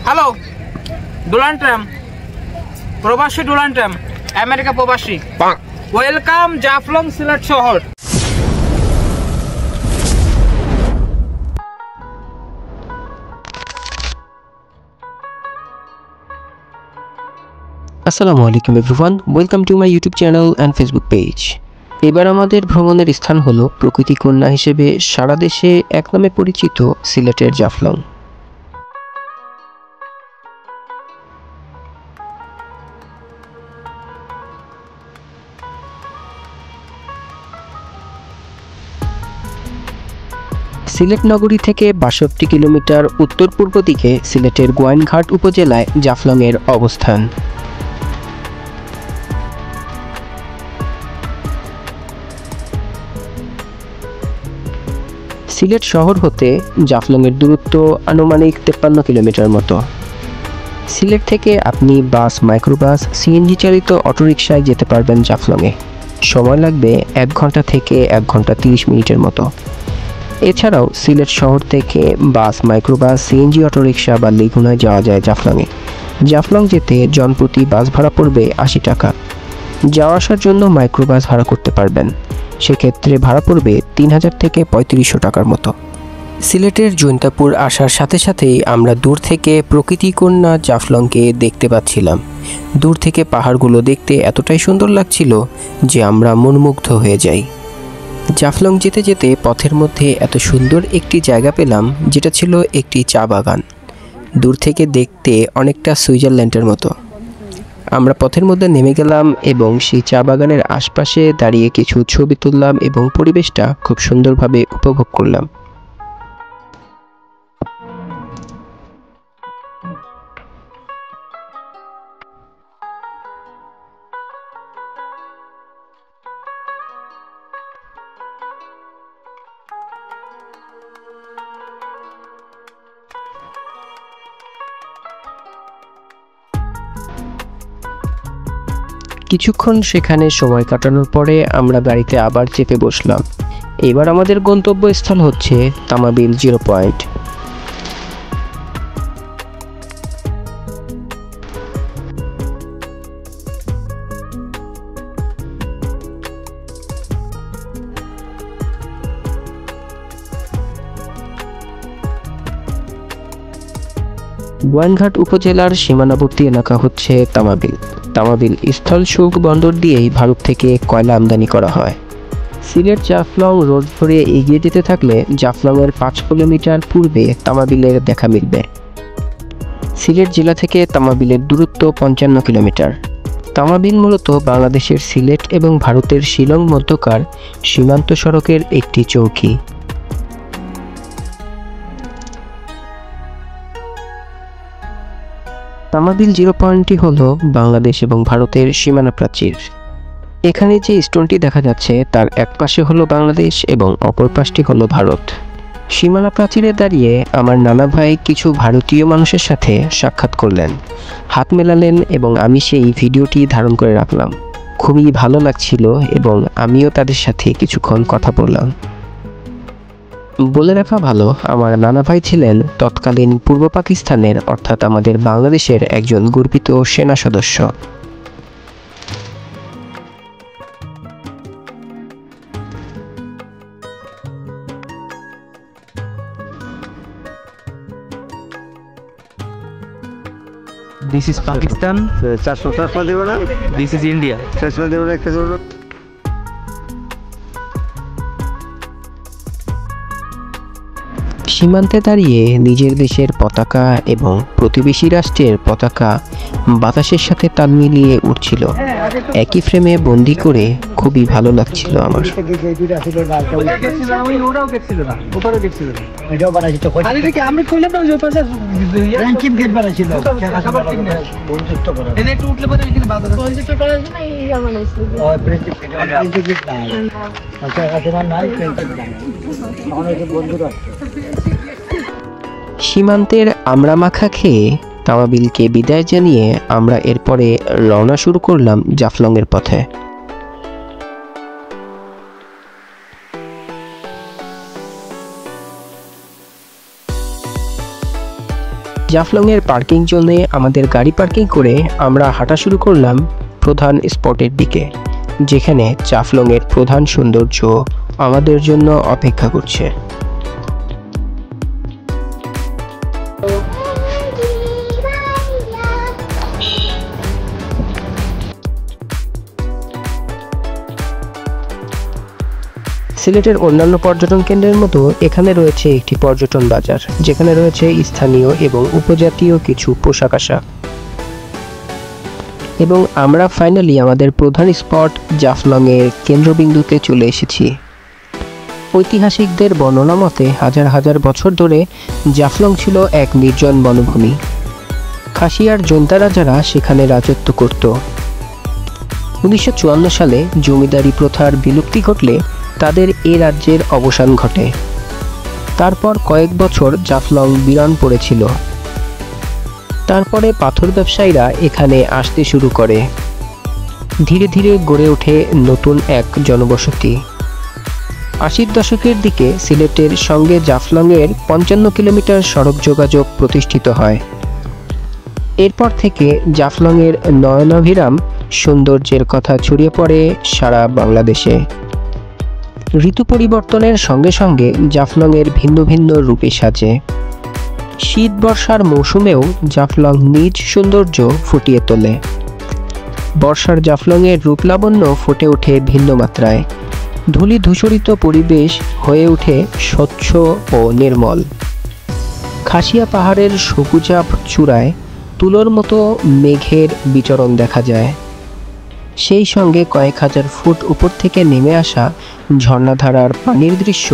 Hello Donald Trump প্রবাসী Donald Trump America প্রবাসী welcome Jaflong Sylhet শহর। আসসালামু আলাইকুম everyone, welcome to my YouTube channel and Facebook page. এবার আমাদের ভ্রমণের স্থান হলো প্রকৃতি কন্যা হিসেবে সারা দেশে এক নামে পরিচিত সিলেটের জাফলং। সিলেট নগরী থেকে ৬২ কিলোমিটার উত্তর পূর্ব দিকে সিলেটের গোয়াইনঘাট উপজেলায় জাফলংয়ের অবস্থান। সিলেট শহর হতে জাফলংয়ের দূরত্ব আনুমানিক ৫৩ কিলোমিটার মতো। সিলেট থেকে আপনি বাস, মাইক্রোবাস, সিএনজি চালিত অটোরিকশায় যেতে পারবেন জাফলংয়ে। সময় লাগবে ১ ঘন্টা থেকে ১ ঘন্টা ৩০ মিনিটের মতো। এছাড়াও সিলেট শহর থেকে বাস, মাইক্রোবাস, সিএনজি অটোরিকশা বা লেগুনায় যাওয়া যায় জাফলংয়ে। জাফলং যেতে জনপ্রতি বাস ভাড়া পড়বে ৮০ টাকা। যাওয়া আসার জন্য মাইক্রোবাস ভাড়া করতে পারবেন, সেক্ষেত্রে ভাড়া পড়বে ৩,০০০ থেকে ৩৫০০ টাকার মতো। সিলেটের জৈন্তাপুর আসার সাথে সাথেই আমরা দূর থেকে প্রকৃতি কন্যা জাফলংকে দেখতে পাচ্ছিলাম। দূর থেকে পাহাড়গুলো দেখতে এতটাই সুন্দর লাগছিল যে আমরা মনমুগ্ধ হয়ে যাই। জাফলং যেতে যেতে পথের মধ্যে এত সুন্দর একটি জায়গা পেলাম, যেটা ছিল একটি চা বাগান। দূর থেকে দেখতে অনেকটা সুইজারল্যান্ডের মতো। আমরা পথের মধ্যে নেমে গেলাম এবং সেই চা বাগানের আশপাশে দাঁড়িয়ে কিছু ছবি তুললাম এবং পরিবেশটা খুব সুন্দরভাবে উপভোগ করলাম। কিছুক্ষণ সেখানে সময় কাটানোর পরে আমরা গাড়িতে আবার চেপে বসলাম। এবার আমাদের গন্তব্যস্থল হচ্ছে তামাবিল 0 পয়েন্ট। গোয়াইনঘাট উপজেলার সীমানাবর্তী এলাকা হচ্ছে তামাবিল। তামাবিল স্থল শুল্ক বন্দর দিয়েই ভারত থেকে কয়লা আমদানি করা হয়। সিলেট জাফলং রোড ধরে এগিয়ে যেতে থাকলে জাফলংয়ের ৫ কিলোমিটার পূর্বে তামাবিলের দেখা মিলবে। সিলেট জেলা থেকে তামাবিলের দূরত্ব ৫৫ কিলোমিটার। তামাবিল মূলত বাংলাদেশের সিলেট এবং ভারতের শিলং মধ্যকার সীমান্ত সড়কের একটি চৌকি। তামাবিল 0 পয়েন্টটি হলো বাংলাদেশ এবং ভারতের সীমানা প্রাচীর। এখানে যে স্টোনটি দেখা যাচ্ছে তার এক পাশে হলো বাংলাদেশ এবং অপর পাশটি হলো ভারত। সীমানা প্রাচীরে দাঁড়িয়ে আমার নানা ভাই কিছু ভারতীয় মানুষের সাথে সাক্ষাৎ করলেন, হাত মেলালেন এবং আমি সেই ভিডিওটি ধারণ করে রাখলাম। খুবই ভালো লাগছিল এবং আমিও তাদের সাথে কিছুক্ষণ কথা বললাম। বলে রাখা ভালো, আমার নানা ভাই ছিলেন তৎকালীন পূর্ব পাকিস্তানের অর্থাৎ আমাদের বাংলাদেশের একজন গর্বিত সেনা সদস্য। This is Pakistan. This is India. সীমান্তে দাঁড়িয়ে নিজের দেশের পতাকা এবং প্রতিবেশী রাষ্ট্রের পতাকা বাতাসের সাথে তাল মিলিয়ে উঠছিল। একই ফ্রেমে বন্দি করে খুবই ভালো লাগছিল আমার। সীমান্তের আমড়া মাখা খেয়ে তামাবিলকে বিদায় জানিয়ে আমরা এরপরে রওনা শুরু করলাম জাফলংয়ের পথে। জাফলংয়ের পার্কিং জোনে আমাদের গাড়ি পার্কিং করে আমরা হাঁটা শুরু করলাম প্রধান স্পটের দিকে, যেখানে জাফলংয়ের প্রধান সৌন্দর্য আমাদের জন্য অপেক্ষা করছে। সিলেটের অন্যান্য পর্যটন কেন্দ্রের মতো এখানে রয়েছে একটি পর্যটন বাজার, যেখানে রয়েছে স্থানীয় এবং উপজাতীয় কিছু পোশাক আশাক। এবং আমরা ফাইনালি আমাদের প্রধান স্পট জাফলংয়ের কেন্দ্রবিন্দুতে চলে এসেছি। ঐতিহাসিকদের বর্ণনা মতে হাজার হাজার বছর ধরে জাফলং ছিল এক নির্জন বনভূমি। খাসিয়ার জৈন্তা রাজারা সেখানে রাজত্ব করত। 1954 সালে জমিদারি প্রথার বিলুপ্তি ঘটলে তাদের এ রাজ্যের অবসান ঘটে। তারপর কয়েক বছর জাফলং বিরান পড়েছিল। তারপরে পাথর ব্যবসায়ীরা এখানে আসতে শুরু করে। ধীরে ধীরে গড়ে ওঠে নতুন এক জনবসতি। 80 দশকের দিকে সিলেটের সঙ্গে জাফলংয়ের 55 কিলোমিটার সড়ক যোগাযোগ প্রতিষ্ঠিত হয়। এরপর থেকে জাফলংয়ের নয়নাভিরাম সৌন্দর্যের কথা ছড়িয়ে পড়ে সারা বাংলাদেশে। ঋতু পরিবর্তনের সঙ্গে সঙ্গে জাফলংয়ের ভিন্ন ভিন্ন রূপে সাজে। শীত বর্ষার মৌসুমেও জাফলং নিজ সৌন্দর্য ফুটিয়ে তোলে। বর্ষার জাফলংয়ের রূপলাবণ্য ফুটে ওঠে ভিন্ন মাত্রায়। ধূলি ধূসরিত পরিবেশ হয়ে ওঠে স্বচ্ছ ও নির্মল। খাসিয়া পাহাড়ের সবুজাভ চূড়ায় তুলোর মতো মেঘের বিচরণ দেখা যায়। সেই সঙ্গে কয়েক হাজার ফুট উপর থেকে নেমে আসা ঝর্ণাধারার পানির দৃশ্য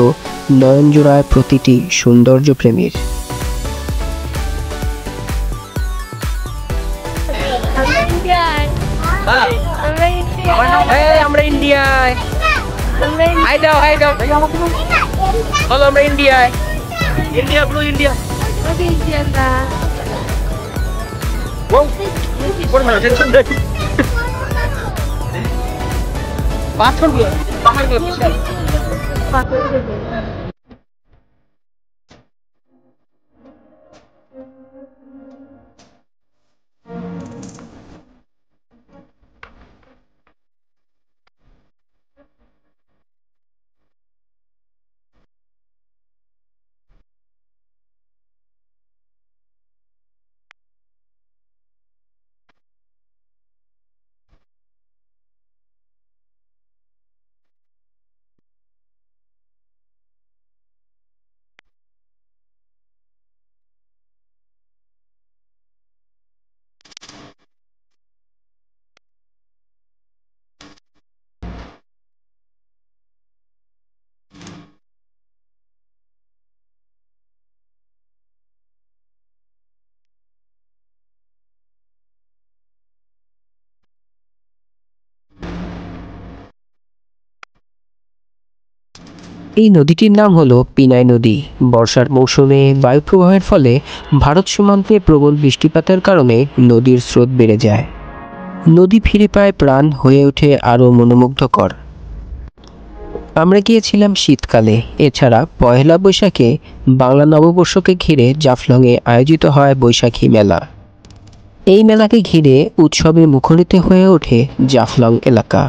নয়ন জোড়ায় প্রতিটি সৌন্দর্য প্রেমীর। আমরা ইন্ডিয়ায়। হাই দাও হাই দাও। বলো আমরা ইন্ডিয়ায়। India blue India. ইন্ডিয়া না। Wow. Por mana tension deh. পাথর গুলো পাহাড় গুলো বিশাল পাথর গুলো। এই নদীটির নাম হলো পিনাই নদী। বর্ষার মৌসুমে বায়ুপ্রবাহের ফলে ভারত সীমান্তে প্রবল বৃষ্টিপাতের কারণে নদীর স্রোত বেড়ে যায়। নদী ফিরে পায় প্রাণ, হয়ে ওঠে আরও মনোমুগ্ধকর। আমরা গিয়েছিলাম শীতকালে। এছাড়া পয়লা বৈশাখে বাংলা নববর্ষকে ঘিরে জাফলংয়ে আয়োজিত হয় বৈশাখী মেলা। এই মেলাকে ঘিরে উৎসবে মুখরিত হয়ে ওঠে জাফলং এলাকা।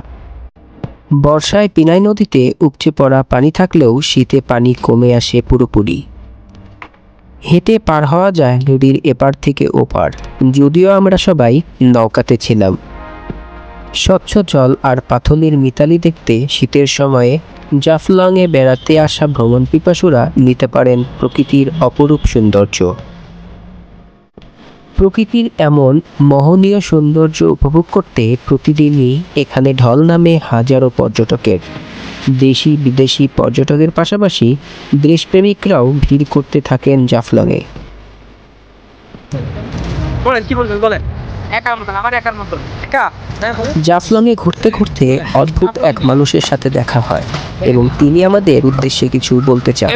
বর্ষায় পিনাই নদীতে উপচে পড়া পানি থাকলেও শীতে পানি কমে আসে পুরোপুরি। হেঁটে পার হওয়া যায় নদীর এপার থেকে ওপার, যদিও আমরা সবাই নৌকাতে ছিলাম। স্বচ্ছ জল আর পাথলির মিতালি দেখতে শীতের সময়ে জাফলংয়ে বেড়াতে আসা ভ্রমণ পিপাসুরা নিতে পারেন প্রকৃতির অপরূপ সৌন্দর্য। প্রকৃতির এমন মোহনীয় সৌন্দর্য উপভোগ করতে প্রতিদিনই এখানে ঢল নামে হাজারো পর্যটকের। দেশি বিদেশি পর্যটকের পাশাপাশি দেশপ্রেমিকরাও ভিড় করতে থাকেন জাফলংয়ে। জাফলংয়ে ঘুরতে ঘুরতে অদ্ভুত এক মানুষের সাথে দেখা হয় এবং তিনি আমাদের উদ্দেশ্যে কিছু বলতে চান।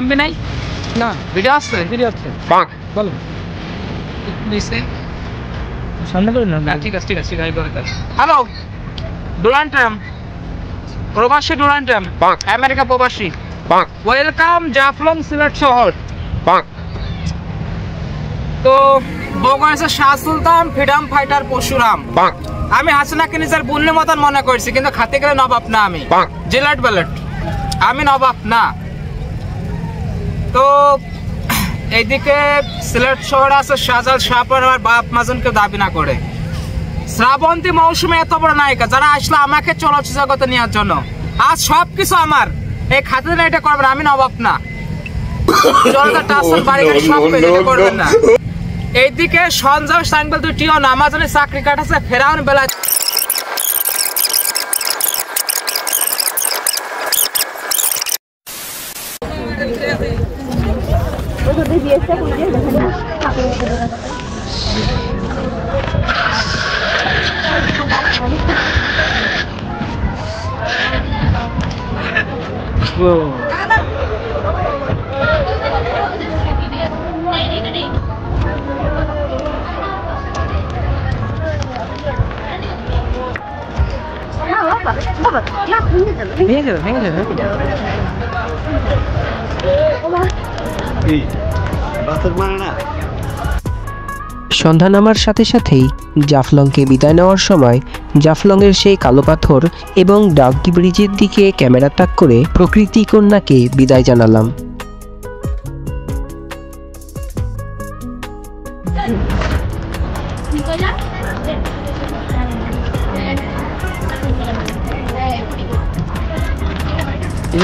হ্যালো, ডোনাল্ড ট্রাম্প, প্রবাসী ডোনাল্ড ট্রাম্প, আমেরিকা প্রবাসী, ওয়েলকাম জাফলং সিলেট শহর। তো বগুড়া শাহ সুলতান, ফ্রিডম ফাইটার পরশুরাম। আমি হাসিনাকে নিজের বোনের মতন মনে করছি, কিন্তু খাতে গেলে নবাব না, আমি জিলেট ব্যালেট, আমি নবাব না। তো এইদিকে সিলেট শহরে আছে শাহজাল শাহপুর, আমার বাপ মাজন কেউ দাবি না করে। শ্রাবন্তী মৌসুমে এত বড় নায়িকা যারা আসলে আমাকে চলচ্চিত্র জগতে নেওয়ার জন্য, আজ সবকিছু আমার, এই খাতে না এটা করবেন, আমি নবাব না। করবেন না। এইদিকে সঞ্জয় সাইনবেল দুটিও না, আমাজনে চাকরি কাটাছে ফেরাউন বেলা। সন্ধ্যা নামার সাথে সাথেই জাফলংকে বিদায় নেওয়ার সময় জাফলংয়ের সেই কালো পাথর এবং ডাউকি ব্রিজের দিকে ক্যামেরা তাক করে প্রকৃতি কন্যাকে বিদায় জানালাম।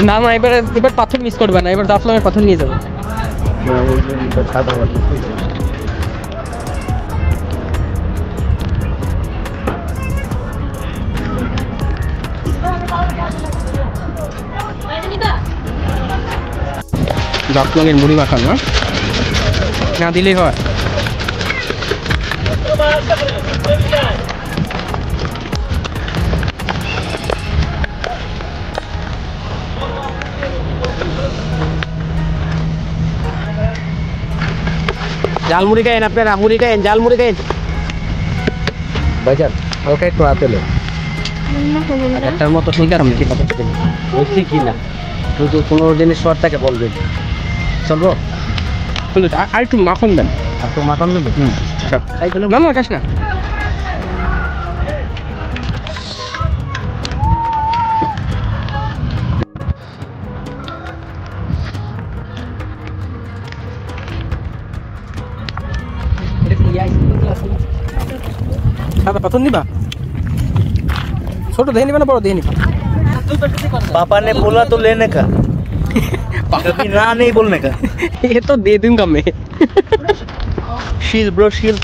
না না, এবার পাথর মিস করবে না, এবার জাফলংয়ের পাথর নিয়ে যাবে। জাফলংয়ের মুড়ি মাখান না দিলেই হয়। ঝালমুড়ি খাইন আপনারা, মুড়ি খাইন, ঝালমুড়ি খাইন। ভাইজান হালকা একটু আতেলে একটার মতো সুন্দর আমি কি কথা বলছি কি না, শুধু কোনো জিনিস শর্ট থাকে বলবেন, চলবো। আর একটু মাখন দেন, আর তো মাখন দেবে। তাই চলো না, কাশ না। পাথর নিবা, ছোট দেখে নিবা না বড় দেখে নিবা? पापा ने बोला तो लेने का, कभी ना नहीं बोलने का। ये तो दे दूंगा मैं। शील ब्रो शील।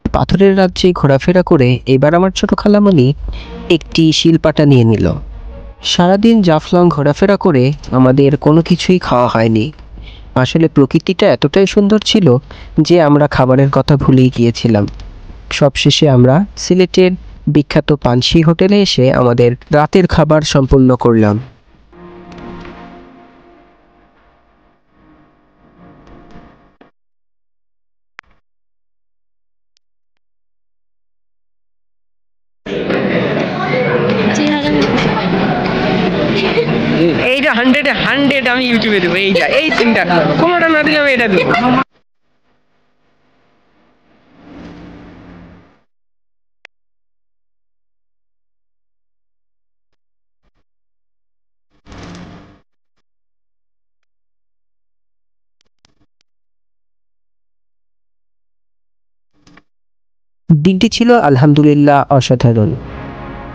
পাথরের রাজ্যে ঘোরাফেরা করে এবার আমার ছোট খালামণি একটি শিলপাটা নিয়ে নিল। সারাদিন জাফলং ঘোরাফেরা করে আমাদের কোনো কিছুই খাওয়া হয়নি। আসলে প্রকৃতিটা এতটাই সুন্দর ছিল যে আমরা খাবারের কথা ভুলেই গিয়েছিলাম। সবশেষে আমরা সিলেটের বিখ্যাত পানসি হোটেলে এসে আমাদের রাতের খাবার সম্পূর্ণ করলাম। এইটা 100 আমি ইউটিউবে দেবো, এইটা এই তিনটা কোনোটা না দিলে আমি এটা দেবো। দিনটি ছিল আলহামদুলিল্লাহ অসাধারণ।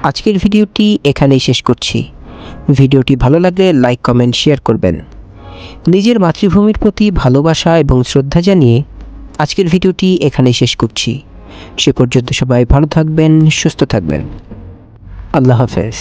আজকের ভিডিওটি এখানেই শেষ করছি। ভিডিওটি ভালো লাগলে লাইক কমেন্ট শেয়ার করবেন। নিজের মাতৃভূমির প্রতি ভালোবাসা এবং শ্রদ্ধা জানিয়ে আজকের ভিডিওটি এখানেই শেষ করছি। সে পর্যন্ত সবাই ভালো থাকবেন, সুস্থ থাকবেন। আল্লাহ হাফেজ।